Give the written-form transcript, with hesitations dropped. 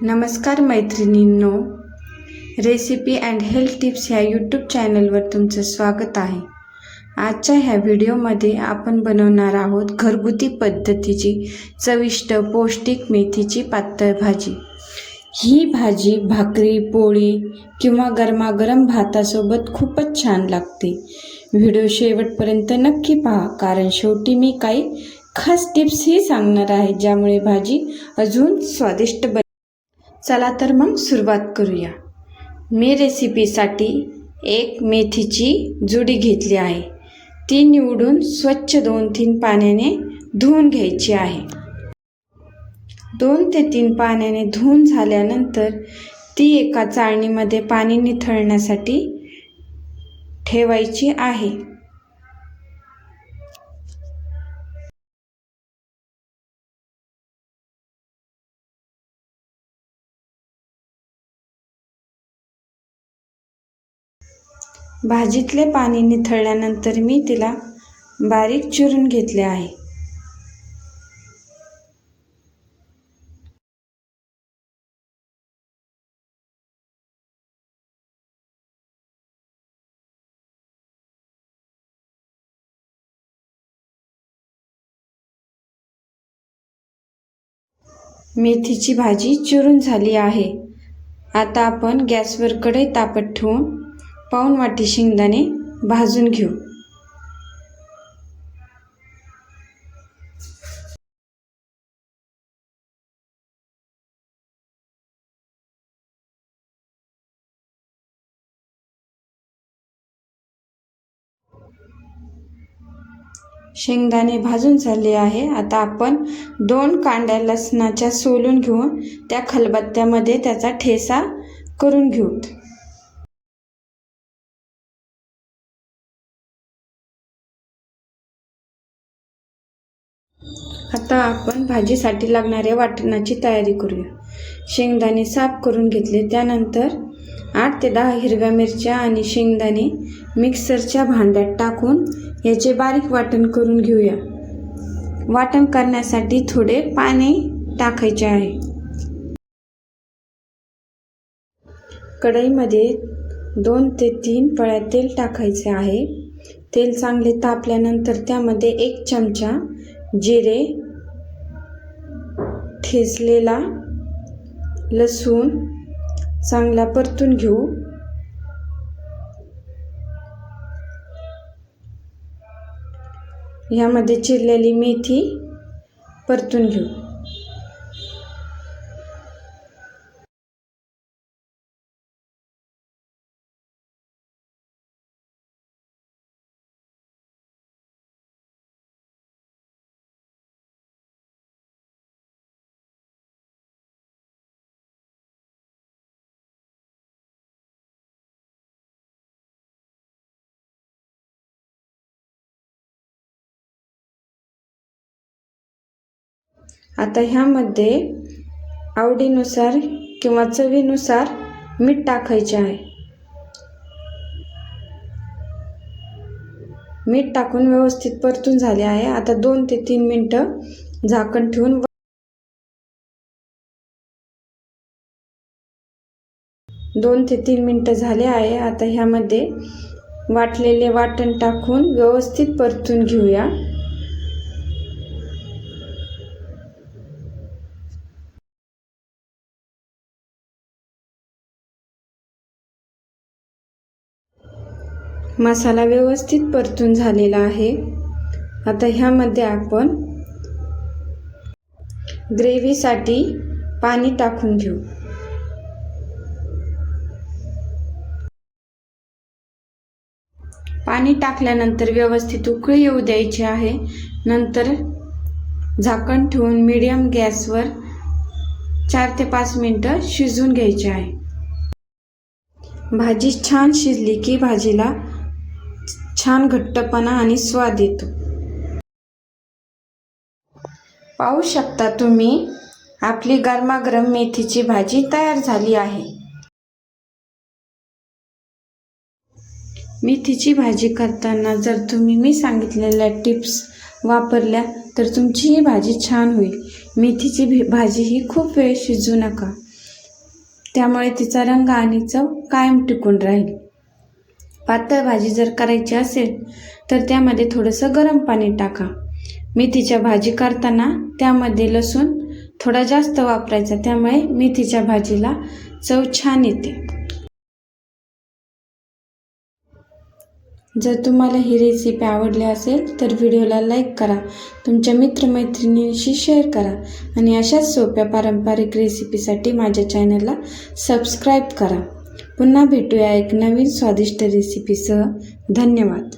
नमस्कार मैत्रिणींनो, recipe and health tips ह्या यूट्यूब चॅनलवर तुमचं स्वागत आहे। आजच्या ह्या व्हिडिओमध्ये आपण बनवणार आहोत घरगुती पद्धतीची चविष्ट पौष्टिक मेथीची पातळ भाजी। ही भाजी भाकरी, पोळी किंवा गरमागरम भातासोबत खूपच छान लागते। व्हिडिओ शेवटपर्यंत नक्की पहा, कारण शेवटी मी काही खास टिप्सही सांगणार आहे ज्यामुळे भाजी अजून स्वादिष्ट बनेल। चला तर मग सुरुवात करूया। मी रेसिपीसाठी एक मेथीची जुडी घेतली आहे। ती निवडून स्वच्छ 2-3 पाण्याने धुवून घ्यायची आहे। 2 ते 3 पाण्याने धुवून झाल्यानंतर ती एका चाळणीमध्ये पाणी निथळण्यासाठी ठेवायची आहे। भाजीतले पाणी निथळल्यानंतर मी तिला बारीक चिरून घेतले आहे। मेथीची भाजी चिरून झाली आहे। आता आपण गॅसवर कढई तापत ठेवून पाऊण वाटी शेंगदाणे भाजून घेऊ। शेंगदाणे भाजून झाले आहे। आता आपण 2 कांड्या लसणाच्या सोलून घेऊन त्या खलबत्त्यामध्ये त्याचा ठेचा करून घेऊ। आता आपण भाजीसाठी लागणाऱ्या वाटणाची तयारी करूया। शेंगदाणे साफ करून घेतले, त्यानंतर 8 ते 10 हिरव्या मिरच्या आणि शेंगदाणे मिक्सरच्या भांड्यात टाकून याचे बारीक वाटण करून घेऊया। वाटण करण्यासाठी थोडे पाणी टाकायचे आहे। कढईमध्ये 2 ते 3 पळ्या तेल टाकायचे आहे। तेल चांगले तापल्यानंतर त्यामध्ये 1 चमचा जिरे, ठेचलेला लसूण चांगला परतून घेऊ। यामध्ये चिरलेली मेथी परतून घेऊ। आता ह्यामध्ये आवडीनुसार किंवा चवीनुसार मीठ टाकायचे आहे। मीठ टाकून व्यवस्थित परतून झाले आहे। आता 2 ते 3 मिनिटं झाकण ठेवून 2 ते 3 मिनिटं झाले आहे। आता ह्यामध्ये वाटलेले वाटण टाकून व्यवस्थित परतून घेऊया। मसाला व्यवस्थित परतून झालेला आहे। आता ह्यामध्ये आपण ग्रेव्हीसाठी पाणी टाकून घेऊ। पाणी टाकल्यानंतर व्यवस्थित उकळी येऊ द्यायची आहे। नंतर झाकण ठेवून मीडियम गॅसवर 4 ते 5 मिनिटं शिजवून घ्यायचे आहे। भाजी छान शिजली की भाजीला छान घट्टपणा आणि स्वाद येतो। पाहू शकता तुम्ही, आपली गरमागरम मेथीची भाजी तयार झाली आहे। मेथीची भाजी करताना जर तुम्ही मी सांगितलेल्या टिप्स वापरल्या तर तुमची ही भाजी छान होईल। मेथीची भाजी ही खूप वेळ शिजवू नका। त्यामुळे तिचा रंग आणि चव कायम टिकून राहील. पातळ भाजी जर करायची असेल तर त्यामध्ये थोडंसं गरम पाणी टाका. मेथीच्या भाजी करताना त्यामध्ये लसूण थोडा जास्त वापरायचा, त्यामुळे मेथीच्या भाजीला चव छान येते. जर तुम्हाला ही रेसिपी आवडली असेल तर व्हिडिओला लाईक करा, तुमच्या मित्रमैत्रिणींशी शेअर करा आणि अशाच सोप्या पारंपरिक रेसिपीसाठी माझ्या चॅनलला सबस्क्राईब करा. पुन्हा भेटूया एक नवीन स्वादिष्ट रेसिपीसह. धन्यवाद.